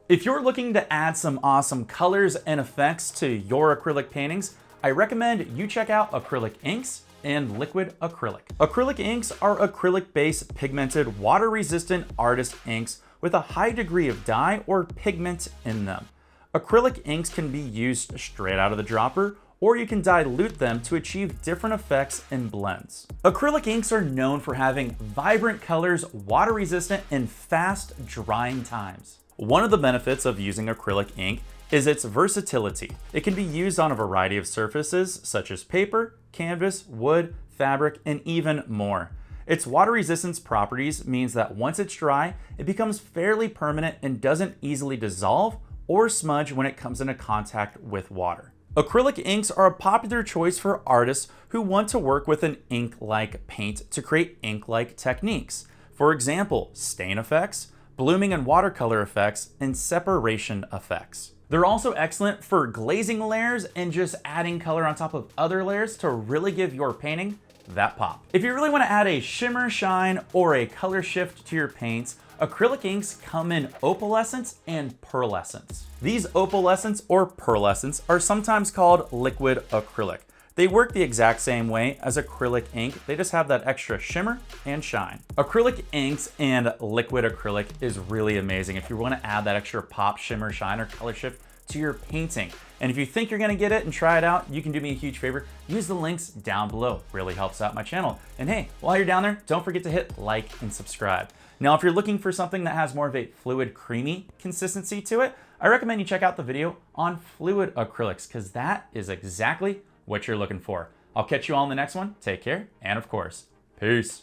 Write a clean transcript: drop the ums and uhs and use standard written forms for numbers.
If you're looking to add some awesome colors and effects to your acrylic paintings, I recommend you check out Acrylic Inks and Liquid Acrylic. Acrylic inks are acrylic-based pigmented, water-resistant artist inks with a high degree of dye or pigment in them. Acrylic inks can be used straight out of the dropper, or you can dilute them to achieve different effects and blends. Acrylic inks are known for having vibrant colors, water-resistant, and fast drying times. One of the benefits of using acrylic ink is its versatility. It can be used on a variety of surfaces such as paper, canvas, wood, fabric, and even more. Its water resistance properties means that once it's dry, it becomes fairly permanent and doesn't easily dissolve or smudge when it comes into contact with water. Acrylic inks are a popular choice for artists who want to work with an ink-like paint to create ink-like techniques. For example, stain effects, blooming and watercolor effects, and separation effects. They're also excellent for glazing layers and just adding color on top of other layers to really give your painting that pop. If you really want to add a shimmer, shine, or a color shift to your paints, acrylic inks come in opalescence and pearlescence. These opalescence or pearlescence are sometimes called liquid acrylic. They work the exact same way as acrylic ink, they just have that extra shimmer and shine. Acrylic inks and liquid acrylic is really amazing if you want to add that extra pop, shimmer, shine, or color shift to your painting. And if you think you're gonna get it and try it out, you can do me a huge favor. Use the links down below. Really helps out my channel. And hey, while you're down there, don't forget to hit like and subscribe. Now, if you're looking for something that has more of a fluid, creamy consistency to it, I recommend you check out the video on fluid acrylics, because that is exactly what you're looking for. I'll catch you all in the next one. Take care, and of course, peace.